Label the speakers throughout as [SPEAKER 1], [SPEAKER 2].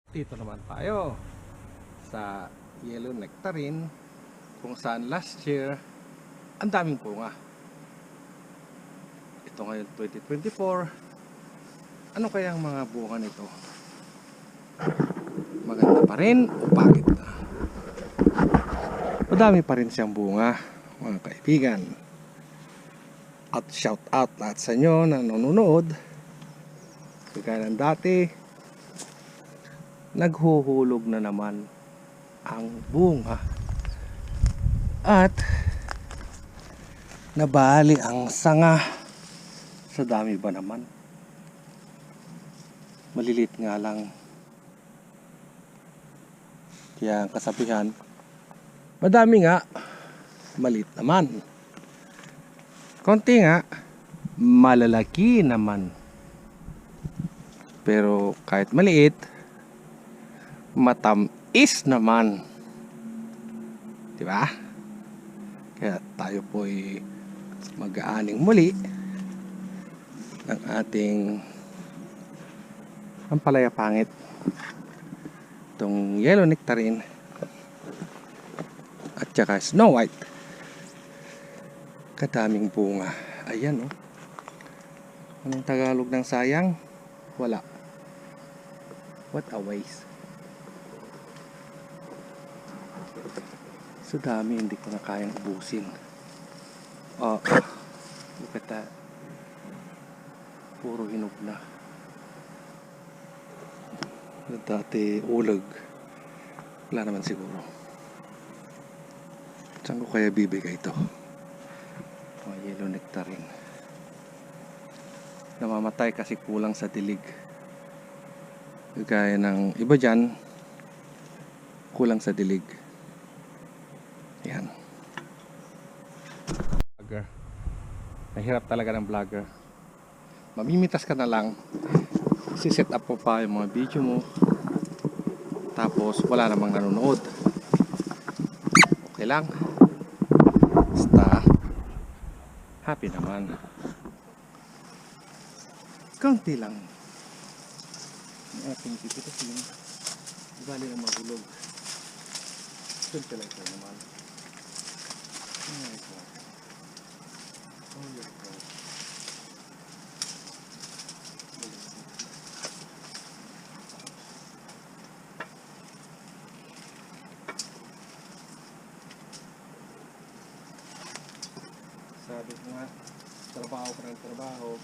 [SPEAKER 1] Dito naman tayo sa yellow nectarine kung saan last year ang daming bunga. Ito ngayon 2024. Ano kaya ang mga bunga nito? Maganda pa rin o pangit na? Madami pa rin siyang bunga, mga kaibigan. At shout out lahat sa inyo na nanonood. Kagaya ng dati, naghuhulog na naman ang bunga at nabali ang sanga. Sa dami ba naman? Malilit nga lang. Kaya ang kasabihan, madami nga, maliit naman. Konti nga, malalaki naman. Pero kahit maliit, matamis naman. Diba? Kaya tayo po'y mag-aaning muli ng ating ampalaya pangit. Itong yellow nectarine at saka Snow White. Kadaming bunga. Ayan oh. Anong Tagalog ng sayang? Wala. What a waste. So dami, hindi ko na kayang ubusin. Oh, look at that. Puro hinog na. Dati ulag. Wala naman siguro. Saan ko kaya bibigay ito? Yellow nectarine. Namamatay kasi kulang sa dilig. Gaya ng iba dyan, kulang sa dilig. Yan. Vlogger. Mahirap talaga ng vlogger. Mamimitas ka na lang. Si-set up mo pa yung mga video mo. Tapos wala namang nanonood. Okay lang. Basta happy naman. Kaunti lang. Ang ating pipitasin. Bali na magulog. Fertilizer naman. Oh my God. Oh my God. Sabi ko nga, trabaho ka ng trabaho,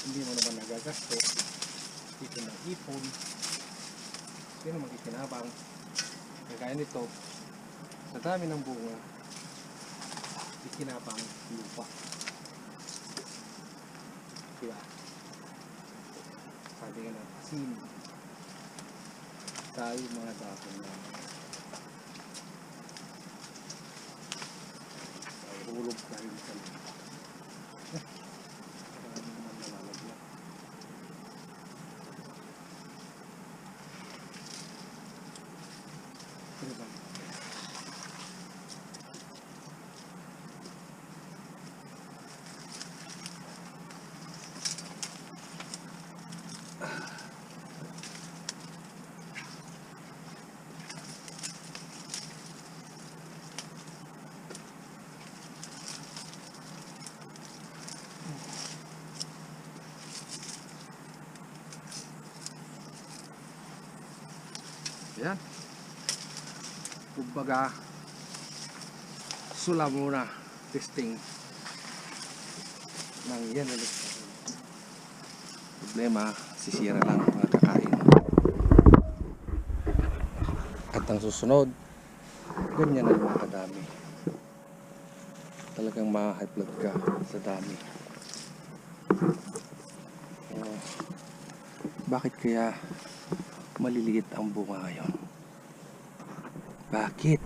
[SPEAKER 1] hindi mo naman nagagasto, ipon ng ipon, sino magkikinabang? Kagaya nito, sa dami ng bunga, ikinabang lupa. Diba? Sabi nga ng asin, tayo mga dahon na hulog dahil sa lupa. Marami naman nalalaglag. Diba? Yan. Kumbaga, sula muna testing ng yan ulit. Problema, sisira lang mga kakain. At ang susunod, ganyan na mga kadami. Talagang ma-high blood ka sa dami. Bakit kaya maliliit ang bunga ngayon? Bakit?